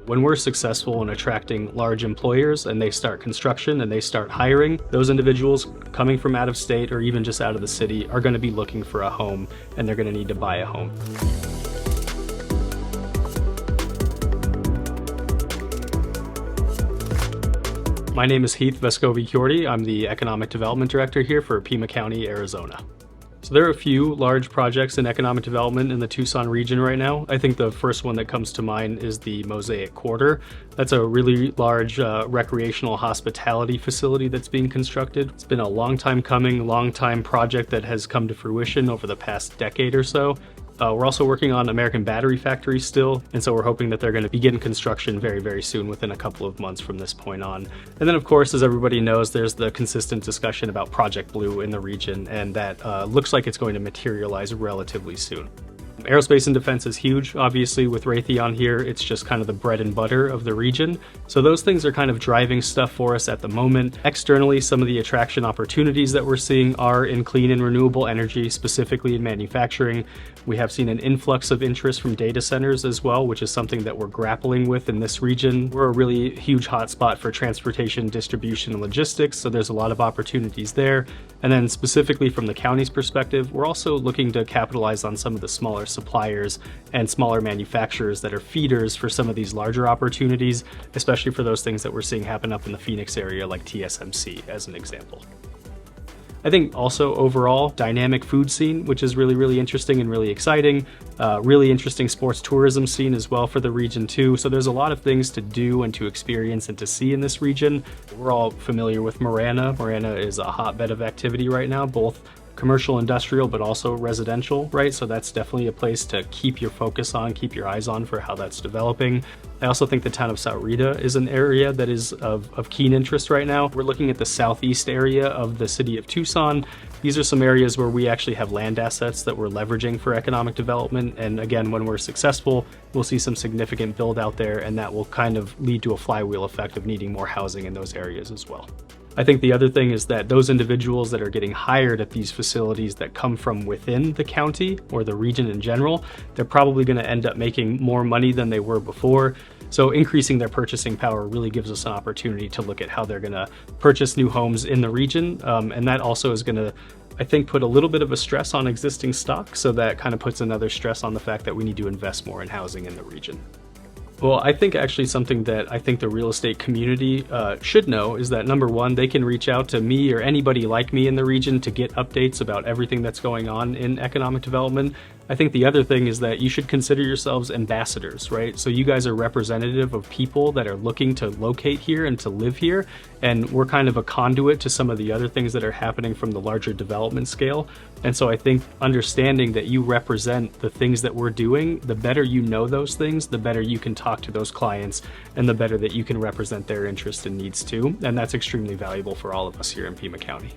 When we're successful in attracting large employers and they start construction and they start hiring, those individuals coming from out of state or even just out of the city are going to be looking for a home, and they're going to need to buy a home. My name is Heath Vescovi-Chiordi. I'm the Economic Development Director here for Pima County, Arizona. So there are a few large projects in economic development in the Tucson region right now. I think the first one that comes to mind is the Mosaic Quarter. That's a really large recreational hospitality facility that's being constructed. It's been a long time coming, long time project that has come to fruition over the past decade or so. We're also working on American Battery Factory still, and so we're hoping that they're going to begin construction very, very soon, within a couple of months from this point on. And then, of course, as everybody knows, there's the consistent discussion about Project Blue in the region, and that looks like it's going to materialize relatively soon. Aerospace and defense is huge. Obviously, with Raytheon here, it's just kind of the bread and butter of the region. So those things are kind of driving stuff for us at the moment. Externally, some of the attraction opportunities that we're seeing are in clean and renewable energy, specifically in manufacturing. We have seen an influx of interest from data centers as well, which is something that we're grappling with in this region. We're a really huge hotspot for transportation, distribution, and logistics, so there's a lot of opportunities there. And then specifically from the county's perspective, we're also looking to capitalize on some of the smaller suppliers and smaller manufacturers that are feeders for some of these larger opportunities, especially for those things that we're seeing happen up in the Phoenix area, like TSMC as an example. I think also overall, dynamic food scene, which is really, really interesting and really exciting. Really interesting sports tourism scene as well for the region too. So there's a lot of things to do and to experience and to see in this region. We're all familiar with Marana. Marana is a hotbed of activity right now, both commercial, industrial, but also residential, right? So that's definitely a place to keep your focus on, keep your eyes on for how that's developing. I also think the town of Sahuarita is an area that is of keen interest right now. We're looking at the southeast area of the city of Tucson. These are some areas where we actually have land assets that we're leveraging for economic development. And again, when we're successful, we'll see some significant build out there, and that will kind of lead to a flywheel effect of needing more housing in those areas as well. I think the other thing is that those individuals that are getting hired at these facilities that come from within the county or the region in general, they're probably going to end up making more money than they were before. So increasing their purchasing power really gives us an opportunity to look at how they're going to purchase new homes in the region. And that also is going to, I think, put a little bit of a stress on existing stock. So that kind of puts another stress on the fact that we need to invest more in housing in the region. Well, I think actually something that I think the real estate community should know is that, number one, they can reach out to me or anybody like me in the region to get updates about everything that's going on in economic development. I think the other thing is that you should consider yourselves ambassadors, right? So you guys are representative of people that are looking to locate here and to live here. And we're kind of a conduit to some of the other things that are happening from the larger development scale. And so I think understanding that you represent the things that we're doing, the better you know those things, the better you can talk to those clients, and the better that you can represent their interests and needs too. And that's extremely valuable for all of us here in Pima County.